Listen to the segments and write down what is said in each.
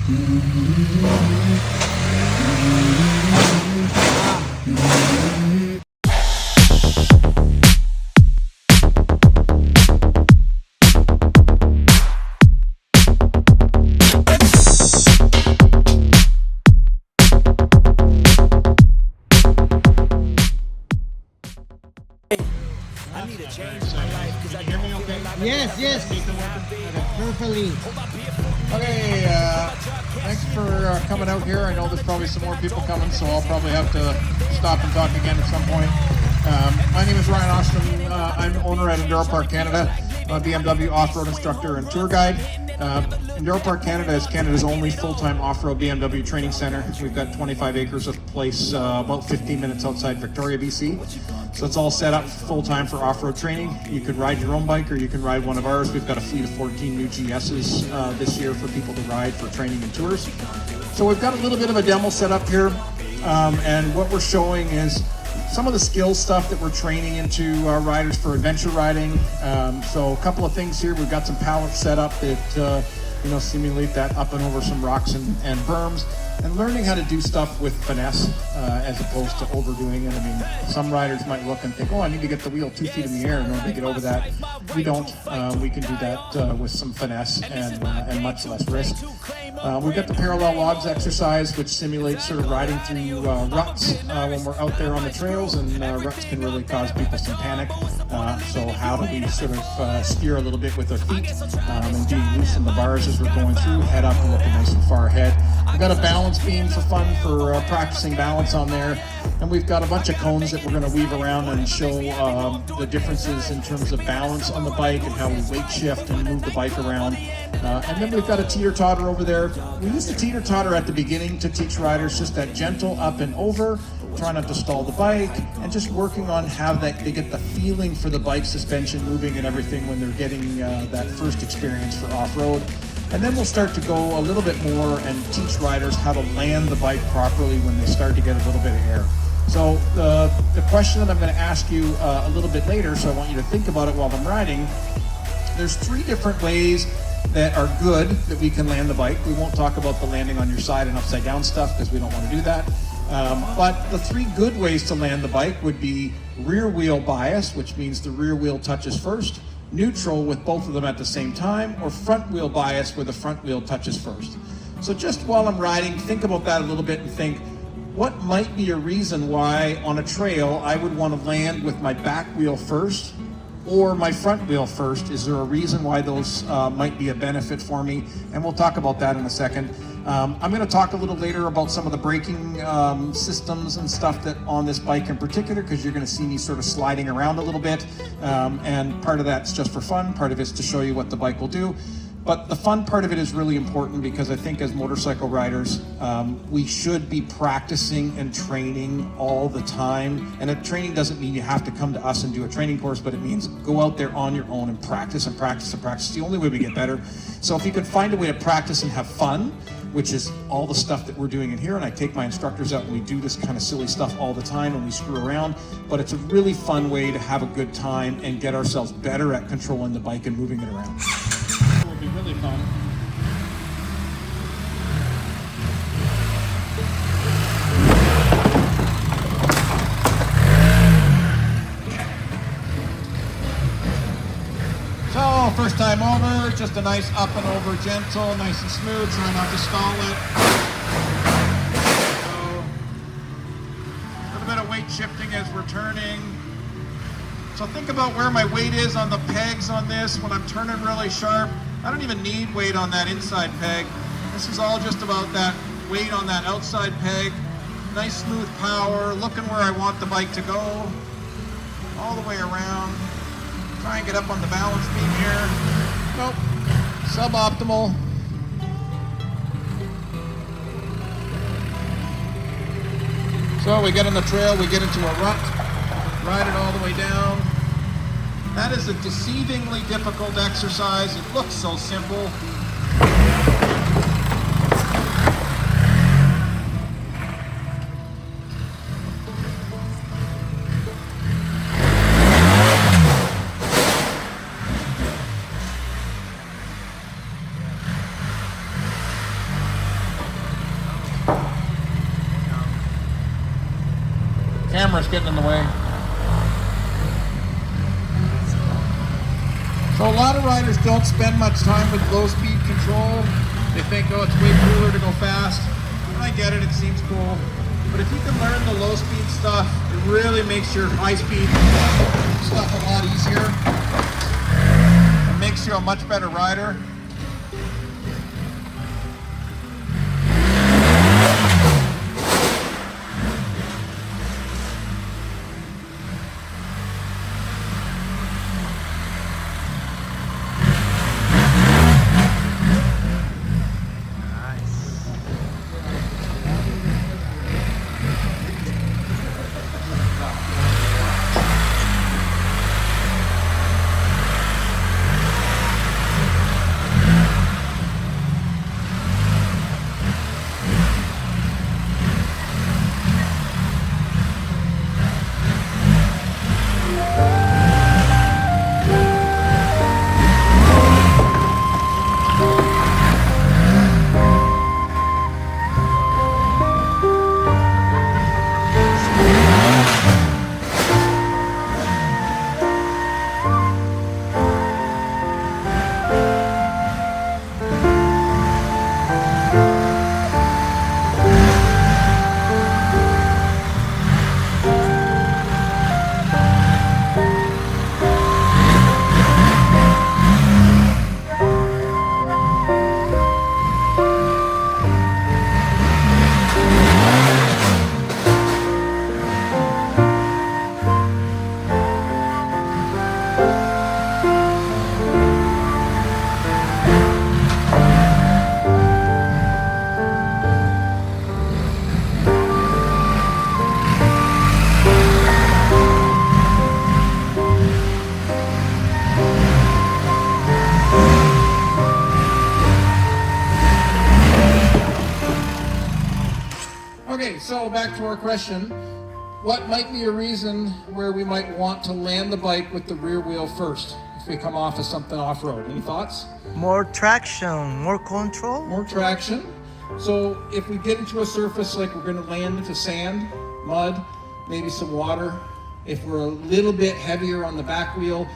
Yes, perfectly. Okay, thanks for coming out here. I know there's probably some more people coming, so I'll probably have to stop and talk again at some point. My name is Ryan Ostrom. I'm owner at Enduro Park Canada. I'm a BMW off-road instructor and tour guide. Enduro Park Canada is Canada's only full-time off-road BMW training center. We've got 25 acres of place about 15 minutes outside Victoria, BC. So it's all set up full-time for off-road training. You can ride your own bike or you can ride one of ours. We've got a fleet of 14 new GSs this year for people to ride for training and tours. So we've got a little bit of a demo set up here, and what we're showing is some of the skills stuff that we're training into our riders for adventure riding. So a couple of things here. We've got some pallets set up that simulate that up and over some rocks and berms, and learning how to do stuff with finesse as opposed to overdoing it. I mean, some riders might look and think, oh, I need to get the wheel 2 feet in the air in order to get over that. We don't. We can do that with some finesse and much less risk. We've got the parallel logs exercise, which simulates sort of riding through ruts when we're out there on the trails, and ruts can really cause people some panic. So how do we sort of steer a little bit with our feet and being loose in the bars as we're going through, head up and looking nice and far ahead. We've got a balance beam for fun for practicing balance on there, and we've got a bunch of cones that we're going to weave around and show the differences in terms of balance on the bike and how we weight shift and move the bike around. And then we've got a teeter-totter over there. We use the teeter-totter at the beginning to teach riders just that gentle up and over, try not to stall the bike, and just working on how they get the feeling for the bike suspension moving and everything when they're getting that first experience for off-road. And then we'll start to go a little bit more and teach riders how to land the bike properly when they start to get a little bit of air. So the question that I'm going to ask you a little bit later, so I want you to think about it while I'm riding, there's 3 different ways that are good that we can land the bike. We won't talk about the landing on your side and upside down stuff because we don't want to do that. But the 3 good ways to land the bike would be rear wheel bias, which means the rear wheel touches first, neutral with both of them at the same time, or front wheel bias where the front wheel touches first. So just while I'm riding, think about that a little bit and think, what might be a reason why on a trail I would want to land with my back wheel first or my front wheel first? Is there a reason why those might be a benefit for me? And we'll talk about that in a second. I'm going to talk a little later about some of the braking systems and stuff that on this bike in particular, because you're going to see me sort of sliding around a little bit. And part of that's just for fun, part of it's to show you what the bike will do. But the fun part of it is really important because I think as motorcycle riders, we should be practicing and training all the time. And training doesn't mean you have to come to us and do a training course, but it means go out there on your own and practice and practice and practice. It's the only way we get better. So if you could find a way to practice and have fun, which is all the stuff that we're doing in here, and I take my instructors out and we do this kind of silly stuff all the time and we screw around, but it's a really fun way to have a good time and get ourselves better at controlling the bike and moving it around. It would be really fun. So, first time over, just a nice up and over, gentle, nice and smooth, try not to stall it. So, a little bit of weight shifting as we're turning. So think about where my weight is on the pegs on this when I'm turning really sharp. I don't even need weight on that inside peg. This is all just about that weight on that outside peg. Nice smooth power, looking where I want the bike to go, all the way around. Try and get up on the balance beam here. Nope, suboptimal. So we get on the trail, we get into a rut, ride it all the way down. That is a deceivingly difficult exercise. It looks so simple. camera's getting in the way. So a lot of riders don't spend much time with low speed control. They think, oh, it's way cooler to go fast. And I get it, it seems cool. But if you can learn the low speed stuff, it really makes your high speed stuff a lot easier. It makes you a much better rider. Okay, so back to our question. What might be a reason where we might want to land the bike with the rear wheel first if we come off of something off-road? Any thoughts? More traction, more control. More traction. So if we get into a surface like we're going to land into sand, mud, maybe some water, if we're a little bit heavier on the back wheel,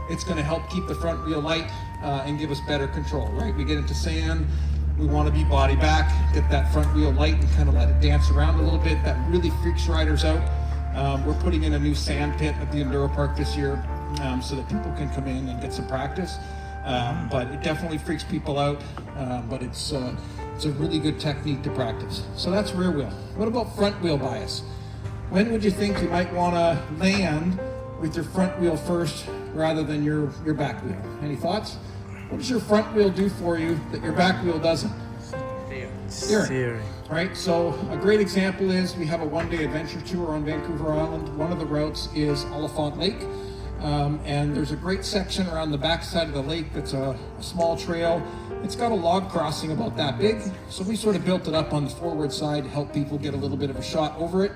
it's going to help keep the front wheel light and give us better control, right? We get into sand, we want to be body back, get that front wheel light and kind of let it dance around a little bit. That really freaks riders out. We're putting in a new sand pit at the Enduro Park this year so that people can come in and get some practice. But it definitely freaks people out, but it's a really good technique to practice. So that's rear wheel. What about front wheel bias? When would you think you might want to land with your front wheel first rather than your back wheel? Any thoughts? What does your front wheel do for you that your back wheel doesn't? Steering. Right, so a great example is we have a one-day adventure tour on Vancouver Island. One of the routes is Oliphant Lake, and there's a great section around the back side of the lake that's a small trail. It's got a log crossing about that big, so we sort of built it up on the forward side to help people get a little bit of a shot over it.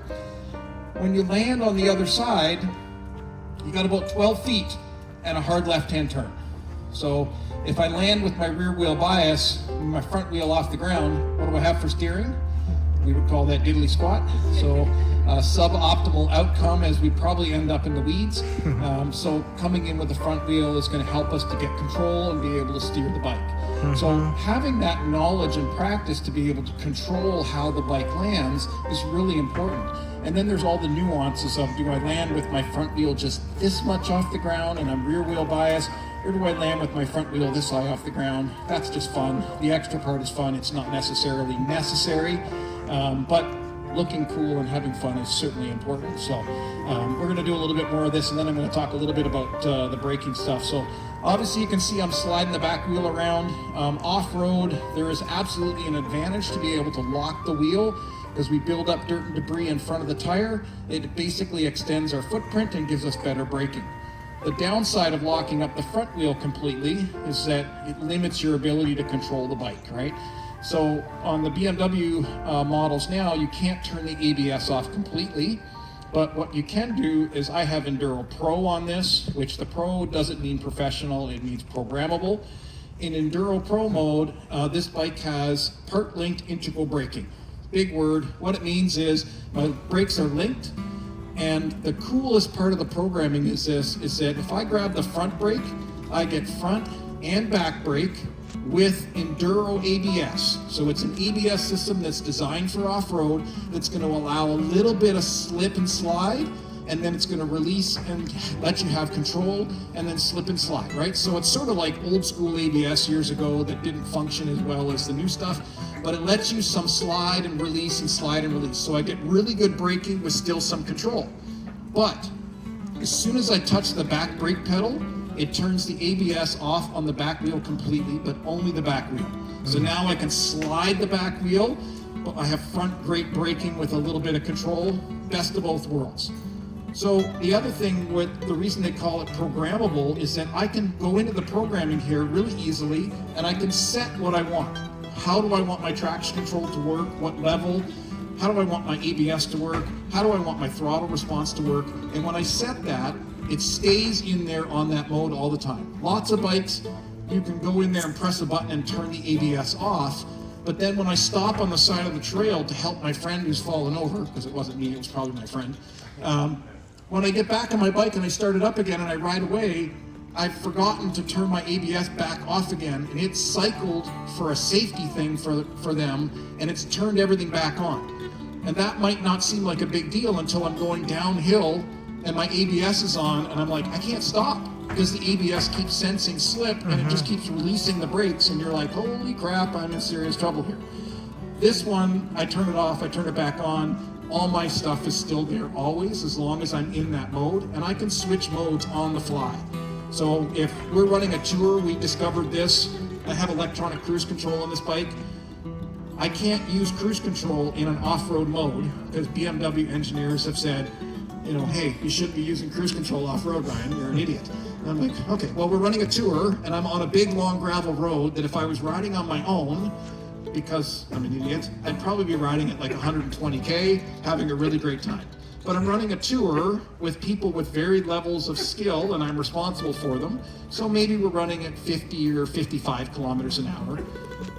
When you land on the other side, you got about 12 feet and a hard left-hand turn. So if I land with my rear wheel bias, my front wheel off the ground, what do I have for steering? We would call that diddly squat. So suboptimal outcome as we probably end up in the weeds. So coming in with the front wheel is going to help us to get control and be able to steer the bike. So having that knowledge and practice to be able to control how the bike lands is really important. And then there's all the nuances of, do I land with my front wheel just this much off the ground and I'm rear wheel bias, or do I land with my front wheel this high off the ground? That's just fun. The extra part is fun. It's not necessarily necessary, but looking cool and having fun is certainly important. So we're going to do a little bit more of this, and then I'm going to talk a little bit about the braking stuff. So obviously you can see I'm sliding the back wheel around. Off-road, there is absolutely an advantage to be able to lock the wheel. As we build up dirt and debris in front of the tire, it basically extends our footprint and gives us better braking. The downside of locking up the front wheel completely is that it limits your ability to control the bike, right? So on the BMW models now, you can't turn the ABS off completely, but what you can do is I have Enduro Pro on this, which the Pro doesn't mean professional, it means programmable. In Enduro Pro mode, this bike has part-linked integral braking. Big word. What it means is my brakes are linked, And the coolest part of the programming is this, is that if I grab the front brake, I get front and back brake with Enduro ABS. So it's an ABS system that's designed for off-road that's going to allow a little bit of slip and slide, and then it's going to release and let you have control and then slip and slide, right? So it's sort of like old school ABS years ago that didn't function as well as the new stuff, but it lets you some slide and release and slide and release. So I get really good braking with still some control. But as soon as I touch the back brake pedal, it turns the ABS off on the back wheel completely, but only the back wheel. So now I can slide the back wheel, but I have front great braking with a little bit of control, best of both worlds. So the other thing with the reason they call it programmable is that I can go into the programming here really easily and I can set what I want. How do I want my traction control to work? What level? How do I want my ABS to work? How do I want my throttle response to work? And when I set that, it stays in there on that mode all the time. Lots of bikes, you can go in there and press a button and turn the ABS off. But then when I stop on the side of the trail to help my friend who's fallen over, because it wasn't me, it was probably my friend, when I get back on my bike and I start it up again and I ride away, I've forgotten to turn my ABS back off again, and it's cycled for a safety thing for them, and it's turned everything back on. And that might not seem like a big deal until I'm going downhill and my ABS is on, and I'm like, I can't stop because the ABS keeps sensing slip and it just keeps releasing the brakes, and you're like, holy crap, I'm in serious trouble here. This one, I turn it off, I turn it back on. All my stuff is still there always, as long as I'm in that mode, and I can switch modes on the fly. So if we're running a tour, we discovered this. I have electronic cruise control on this bike. I can't use cruise control in an off-road mode because BMW engineers have said, you know, hey, you shouldn't be using cruise control off-road, Ryan, you're an idiot. And I'm like, okay, well, we're running a tour and I'm on a big, long gravel road that if I was riding on my own, because I'm an idiot, I'd probably be riding at like 120K, having a really great time. But I'm running a tour with people with varied levels of skill and I'm responsible for them. So maybe we're running at 50 or 55 kilometers an hour.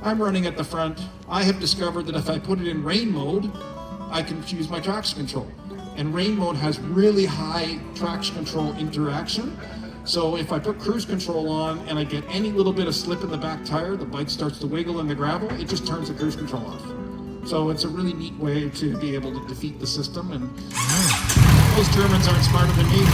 I'm running at the front. I have discovered that if I put it in rain mode, I can use my traction control. And rain mode has really high traction control interaction. So if I put cruise control on and I get any little bit of slip in the back tire, the bike starts to wiggle in the gravel, it just turns the cruise control off. So it's a really neat way to be able to defeat the system, and those Germans aren't smarter than me.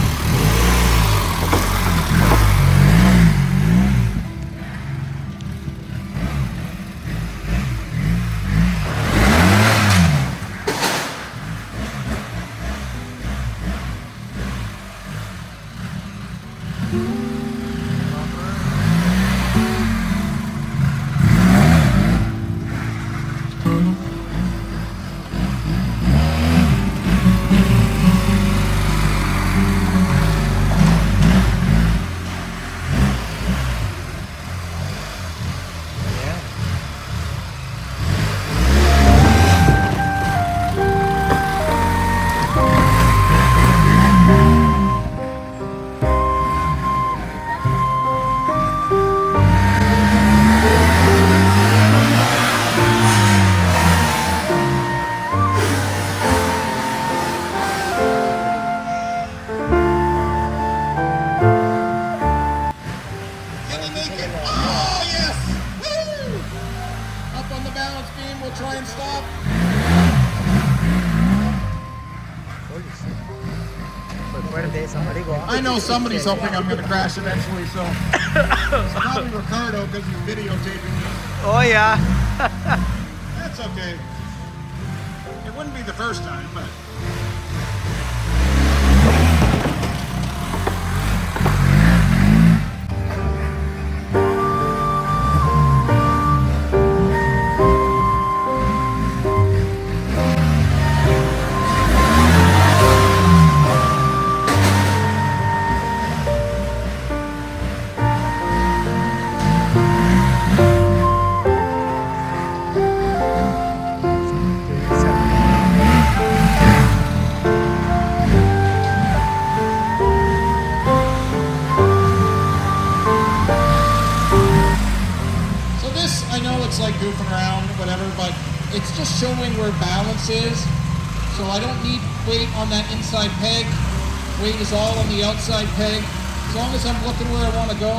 I know somebody's hoping I'm going to crash eventually, so it's probably Ricardo because he's videotaping me. Oh yeah. That's okay. It wouldn't be the first time, but... Like goofing around, whatever, but it's just showing where balance is. So I don't need weight on that inside peg. Weight is all on the outside peg. As long as I'm looking where I want to go,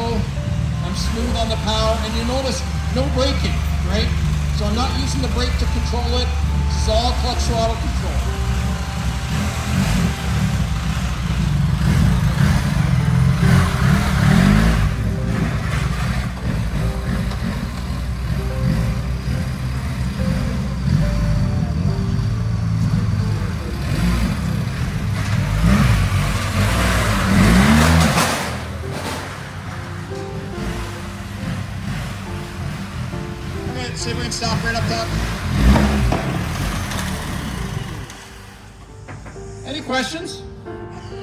I'm smooth on the power. And you notice no braking, right? So I'm not using the brake to control it. This is all clutch throttle control. See if we can stop right up top. Any questions?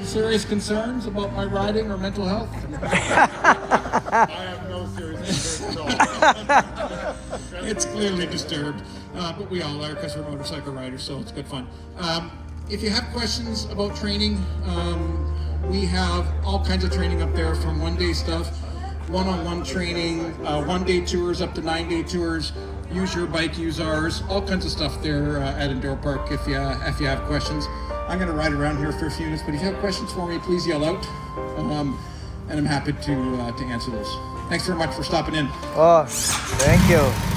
Serious concerns about my riding or mental health? I have no serious concerns at all. It's clearly disturbed, but we all are because we're motorcycle riders, so it's good fun. If you have questions about training, we have all kinds of training up there, from one-day stuff, one-on-one training, one-day tours up to 9-day tours. Use your bike, use ours, all kinds of stuff there at Enduro Park if you have questions. I'm going to ride around here for a few minutes, but if you have questions for me, please yell out, and I'm happy to answer those. Thanks very much for stopping in. Oh, thank you.